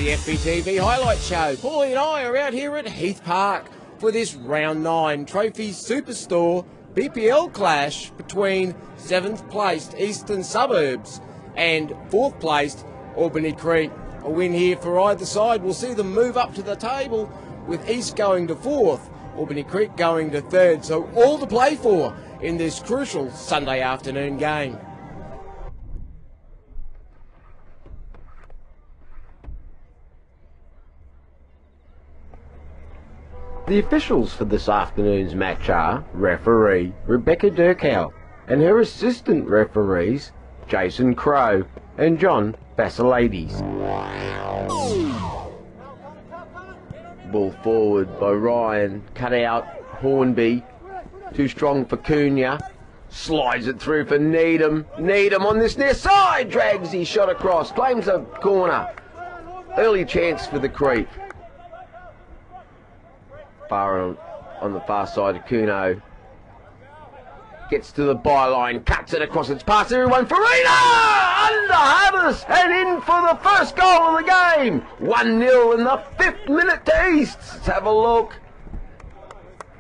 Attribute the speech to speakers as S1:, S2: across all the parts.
S1: the FBTV Highlight Show. Paulie and I are out here at Heath Park for this Round 9 Trophies Superstore BPL clash between 7th placed Eastern Suburbs and 4th placed Albany Creek. A win here for either side will see them move up to the table, with East going to 4th, Albany Creek going to 3rd. So all to play for in this crucial Sunday afternoon game.
S2: The officials for this afternoon's match are referee Rebecca Durkow and her assistant referees Jason Crow and John Basilades. Ball forward by Ryan, cut out Hornby, too strong for Cunha, slides it through for Needham. Needham on this near side, drags his shot across, claims a corner. Early chance for the Creek. Far on the far side of Kuno. Gets to the byline, cuts it across, it's past everyone. Farina! Under Harvest and in for the first goal of the game. 1-0 in the 5th minute to East. Let's have a look.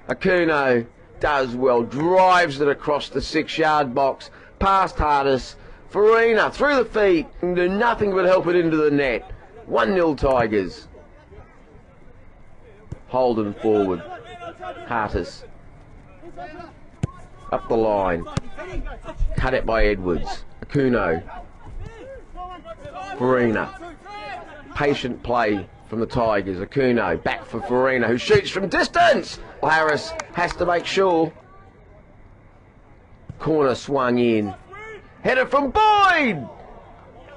S2: Akuno does well, drives it across the 6-yard box, past Hardis. Farina through the feet, and do nothing but help it into the net. 1-0 Tigers. Holden forward. Hartis. Up the line. Cut it by Edwards. Akuno. Farina. Patient play from the Tigers. Akuno back for Farina, who shoots from distance. Harris has to make sure. Corner swung in. Header from Boyd.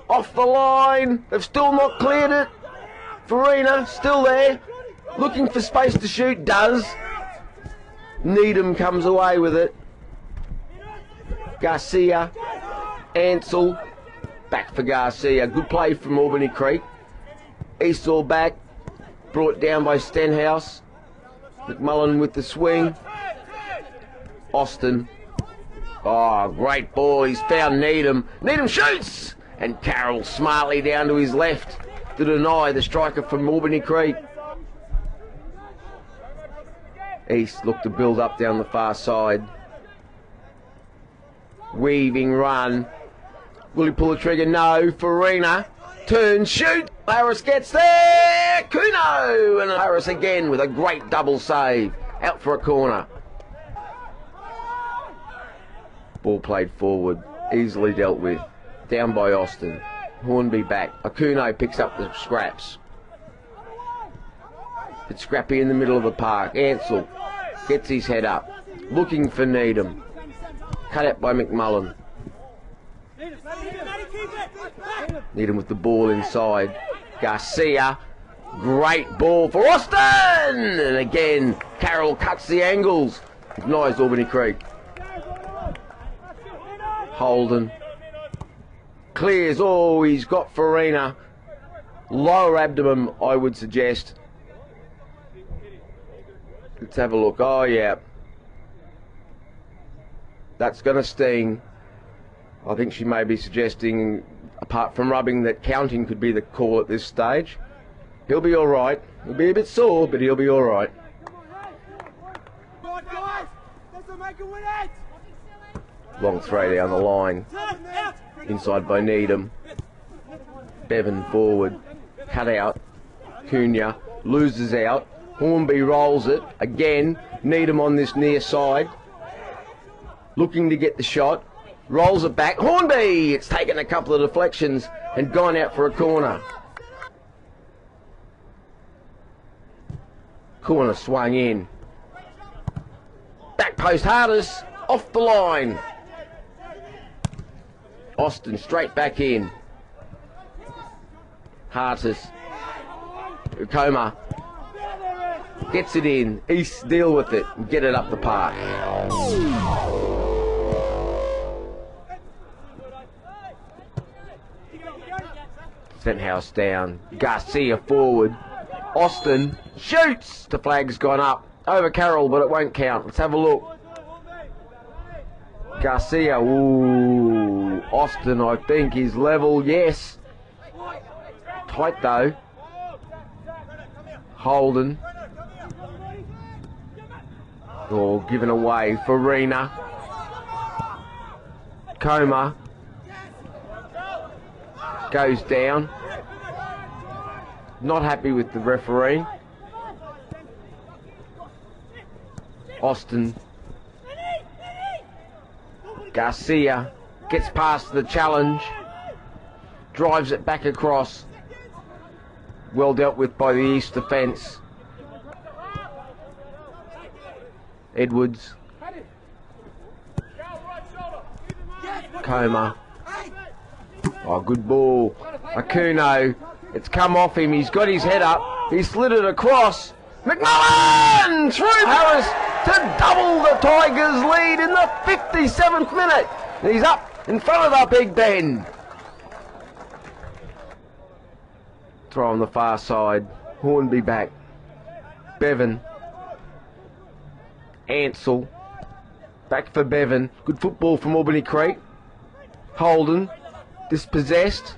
S2: Off the line. They've still not cleared it. Farina still there. Looking for space to shoot. Does. Needham comes away with it. Garcia. Ansell. Back for Garcia. Good play from Albany Creek. Eastall back. Brought down by Stenhouse. McMullen with the swing. Austin. Oh, great ball. He's found Needham. Needham shoots! And Carroll smartly down to his left to deny the striker from Albany Creek. East look to build up down the far side. Weaving run. Will he pull the trigger? No. Farina. Turn, shoot. Harris gets there. Kuno. And Harris again with a great double save. Out for a corner. Ball played forward. Easily dealt with. Down by Austin. Hornby back. Akuno picks up the scraps. It's scrappy in the middle of the park. Ansell gets his head up. Looking for Needham. Cut out by McMullen. Needham with the ball inside. Garcia. Great ball for Austin! And again, Carroll cuts the angles. Denies Albany Creek. Holden. Clears. Oh, he's got Farina. Lower abdomen, I would suggest. Let's have a look. Oh, yeah. That's going to sting. I think she may be suggesting, apart from rubbing, that counting could be the call at this stage. He'll be all right. He'll be a bit sore, but he'll be all right. Long throw down the line. Inside by Needham. Bevan forward. Cut out. Cunha loses out. Hornby rolls it. Again, Needham on this near side. Looking to get the shot. Rolls it back. Hornby! It's taken a couple of deflections and gone out for a corner. Corner swung in. Back post Hardis. Off the line. Austin straight back in. Hartis. Ukoma. Gets it in. East deal with it and get it up the park. Stenhouse down. Garcia forward. Austin shoots. The flag's gone up. Over Carroll, but it won't count. Let's have a look. Garcia. Ooh. Austin, I think, is level. Yes. Tight though. Holden. Oh, given away. Farina. Coma. Goes down. Not happy with the referee. Austin. Garcia gets past the challenge. Drives it back across. Well dealt with by the East defence. Edwards. Coma. Oh, good ball. Akuno. It's come off him. He's got his head up. He slid it across. McMullen through Harris to double the Tigers' lead in the 57th minute. He's up in front of the Big Ben. Throw on the far side. Hornby back. Bevan. Ansell. Back for Bevan. Good football from Albany Creek. Holden. Dispossessed.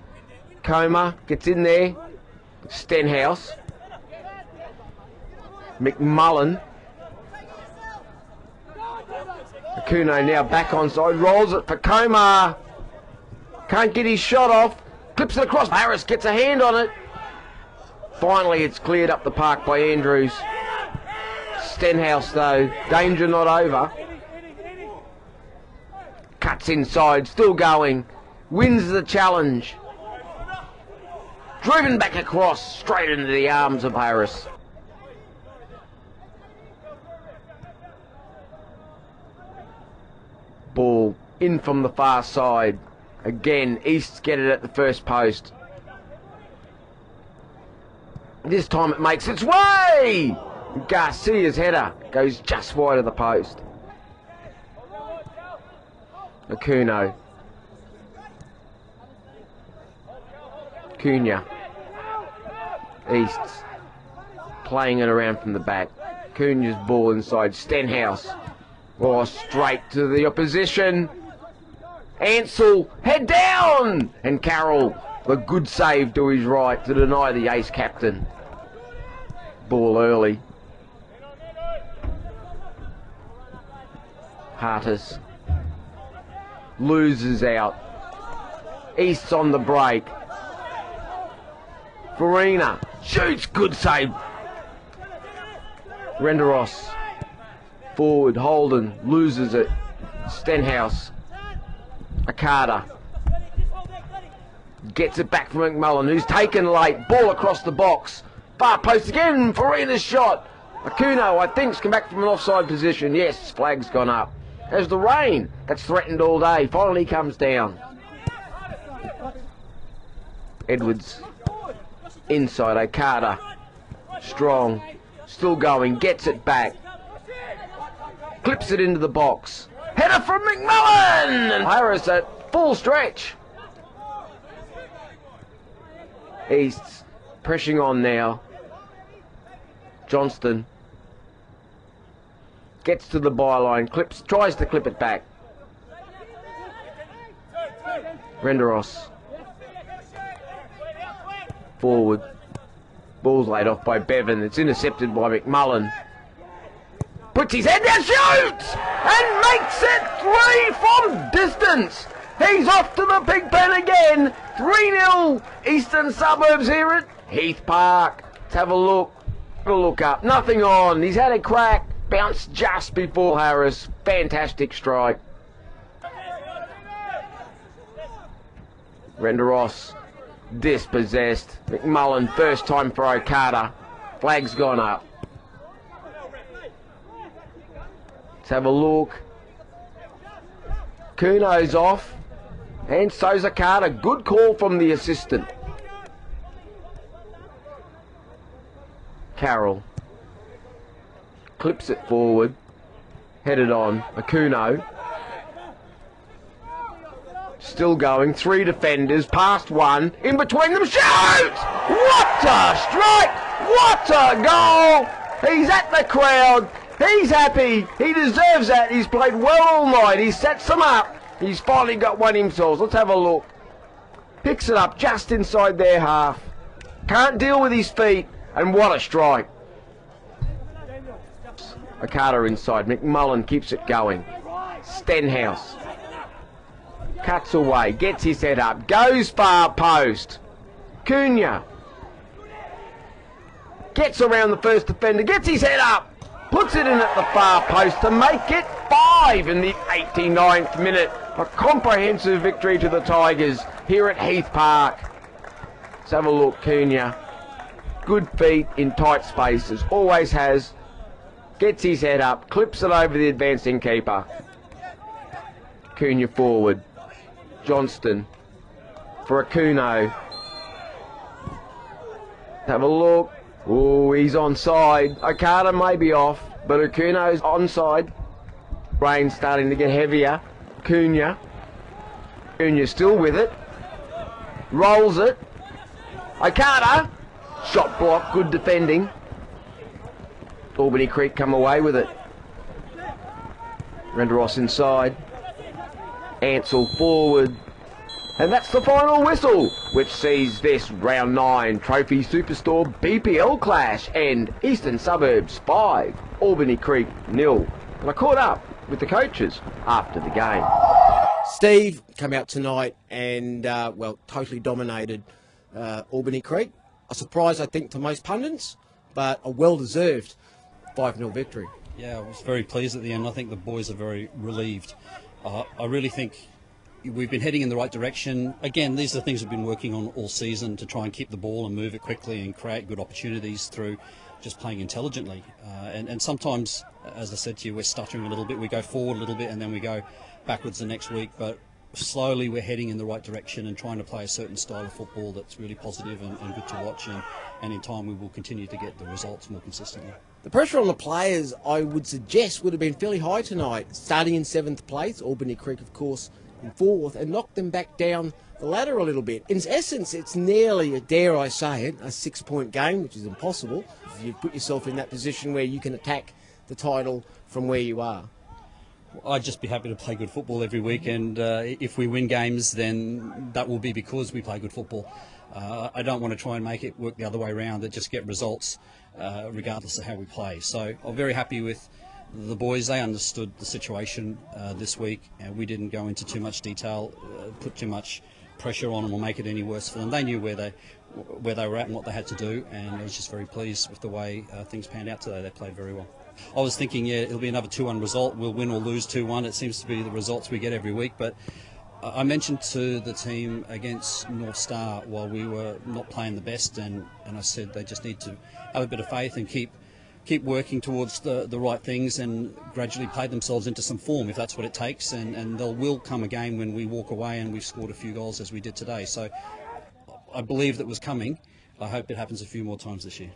S2: Coma gets in there. Stenhouse. McMullen. Akuno now back onside. Rolls it for Coma. Can't get his shot off. Clips it across. Harris gets a hand on it. Finally it's cleared up the park by Andrews. Stenhouse though. Danger not over. Cuts inside. Still going. Wins the challenge. Driven back across. Straight into the arms of Harris. Ball in from the far side. Again, East get it at the first post. This time it makes its way! Garcia's header goes just wide of the post. Akuno. Cunha. East's playing it around from the back. Cunha's ball inside. Stenhouse. Oh, straight to the opposition. Ansell, head down! And Carroll, a good save to his right to deny the ace captain. Ball early. Hartis. Loses out. East's on the break. Farina shoots, good save. Renderos. Forward, Holden, loses it. Stenhouse. Akada. Gets it back from McMullen, who's taken late. Ball across the box. Far post again, Farina's shot. Akuno, I think, has come back from an offside position. Yes, flag's gone up. As the rain that's threatened all day finally comes down. Edwards. Inside, Okada. Strong. Still going, gets it back. Clips it into the box. Header from McMullen! And Harris at full stretch. East's pressing on now. Johnston. Gets to the byline, tries to clip it back. Renderos. Forward. Ball's laid off by Bevan. It's intercepted by McMullen. Puts his head down, shoots! And makes it 3 from distance. He's off to the Big Ben again. 3-0 Eastern Suburbs here at Heath Park. Let's have a look. Have a look up. Nothing on. He's had a crack. Bounced just before Harris. Fantastic strike. Renderos. Dispossessed. McMullen, first time for Okada. Flag's gone up. Let's have a look. Kuno's off. And so's Okada. Good call from the assistant. Carroll. Clips it forward. Headed on. Akuno. Still going. 3 defenders. Past one. In between them. Shoot! What a strike! What a goal! He's at the crowd. He's happy. He deserves that. He's played well all night. He sets them up. He's finally got one himself. Let's have a look. Picks it up just inside their half. Can't deal with his feet. And what a strike. Okada inside. McMullen keeps it going. Stenhouse cuts away, gets his head up, goes far post. Cunha gets around the first defender, gets his head up, puts it in at the far post to make it 5 in the 89th minute. A comprehensive victory to the Tigers here at Heath Park. Let's have a look. Cunha, good feet in tight spaces, always has. Gets his head up, clips it over the advancing keeper. Cunha forward. Johnston for Akuno. Have a look. Oh, he's onside. Okada may be off, but Akuno's onside. Rain starting to get heavier. Cunha still with it. Rolls it. Okada. Shot block, good defending. Albany Creek come away with it. Renderos inside. Ansell forward. And that's the final whistle, which sees this round 9 Trophy Superstore BPL clash end. Eastern Suburbs 5, Albany Creek 0. And I caught up with the coaches after the game.
S1: Steve came out tonight and, well, totally dominated Albany Creek. A surprise, I think, to most pundits, but a well-deserved 5-0 victory.
S3: Yeah, I was very pleased at the end. I think the boys are very relieved. I really think we've been heading in the right direction. Again, these are things we've been working on all season to try and keep the ball and move it quickly and create good opportunities through just playing intelligently. And sometimes, as I said to you, we're stuttering a little bit. We go forward a little bit and then we go backwards the next week. But slowly we're heading in the right direction and trying to play a certain style of football that's really positive and good to watch. And in time we will continue to get the results more consistently.
S1: The pressure on the players, I would suggest, would have been fairly high tonight. Starting in 7th place, Albany Creek, of course, in 4th, and knocked them back down the ladder a little bit. In essence, it's nearly, dare I say it, a 6-point game, which is impossible. You put yourself in that position where you can attack the title from where you are.
S3: I'd just be happy to play good football every week, and if we win games, then that will be because we play good football. I don't want to try and make it work the other way around, that just get results regardless of how we play. So I'm very happy with the boys. They understood the situation this week, and we didn't go into too much detail, put too much pressure on them or make it any worse for them. They knew where they were at and what they had to do, and I was just very pleased with the way things panned out today. They played very well. I was thinking, yeah, it'll be another 2-1 result. We'll win or lose 2-1. It seems to be the results we get every week. But I mentioned to the team against North Star while we were not playing the best, and I said they just need to have a bit of faith and keep working towards the right things and gradually play themselves into some form if that's what it takes. And there will come a game when we walk away and we've scored a few goals as we did today. So I believe that was coming. I hope it happens a few more times this year.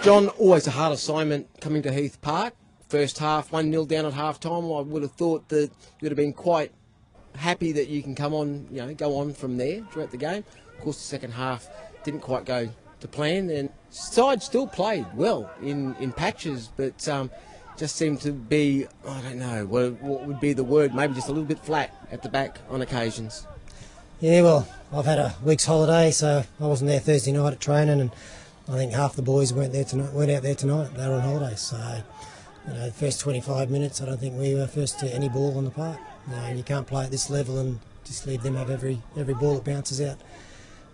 S1: John, always a hard assignment coming to Heath Park. First half, 1-0 down at half time. I would have thought that you would have been quite happy that you can come on, go on from there throughout the game. Of course, the second half didn't quite go to plan, and side still played well in patches, but just seemed to be, I don't know, what would be the word, maybe just a little bit flat at the back on occasions.
S4: Yeah, well, I've had a week's holiday, so I wasn't there Thursday night at training, and I think half the boys weren't out there tonight. They were on holiday, so the first 25 minutes, I don't think we were first to any ball on the park. And you can't play at this level and just leave them have every ball that bounces out.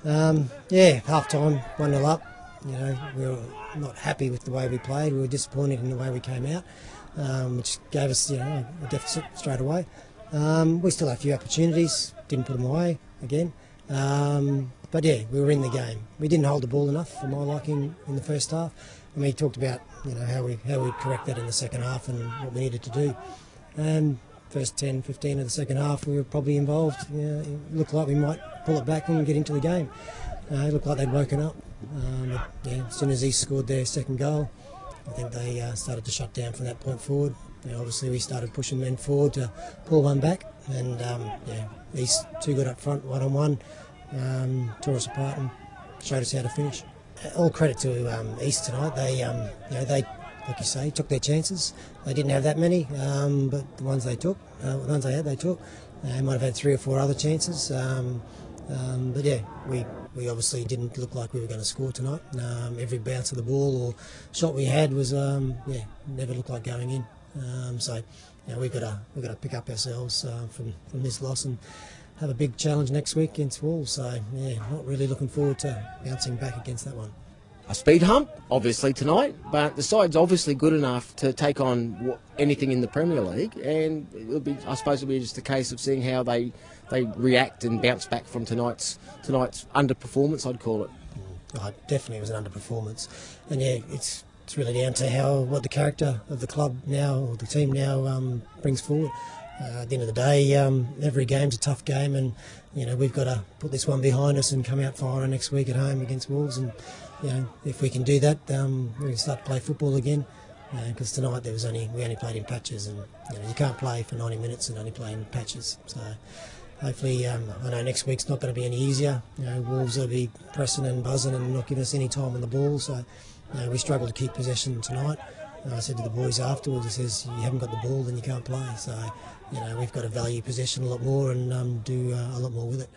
S4: Half time, 1-0 up. We were not happy with the way we played. We were disappointed in the way we came out, which gave us a deficit straight away. We still had a few opportunities, didn't put them away again. But yeah, we were in the game. We didn't hold the ball enough for my liking in the first half. And we talked about how we'd correct that in the second half and what we needed to do. And first 10, 15 of the second half, we were probably involved. It looked like we might pull it back and get into the game. It looked like they'd woken up. As soon as East scored their second goal, I think they started to shut down from that point forward. Obviously, we started pushing men forward to pull one back, and East too good up front, one-on-one, tore us apart and showed us how to finish. All credit to East tonight. They, like you say, took their chances. They didn't have that many, but the ones they took, they took. They might have had 3 or 4 other chances. But yeah, we obviously didn't look like we were going to score tonight. Every bounce of the ball or shot we had was never looked like going in. So we've got to pick up ourselves from this loss and have a big challenge next week against Wolves. So yeah, not really looking forward to bouncing back against that one.
S1: A speed hump, obviously, tonight, but the side's obviously good enough to take on anything in the Premier League, and I suppose it'll be just a case of seeing how they react and bounce back from tonight's underperformance, I'd call it.
S4: Definitely was an underperformance, and yeah, it's really down to what the character of the club now, or the team now, brings forward. At the end of the day, every game's a tough game, and we've got to put this one behind us and come out firing next week at home against Wolves. And if we can do that, we can start to play football again. Because tonight we only played in patches, and you can't play for 90 minutes and only play in patches. So hopefully, I know next week's not going to be any easier. Wolves will be pressing and buzzing and not giving us any time on the ball. So we struggled to keep possession tonight. I said to the boys afterwards, I says, you haven't got the ball, then you can't play. So we've got to value possession a lot more and do a lot more with it.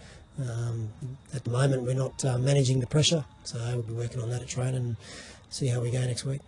S4: At the moment, we're not managing the pressure, so we'll be working on that at training and see how we go next week.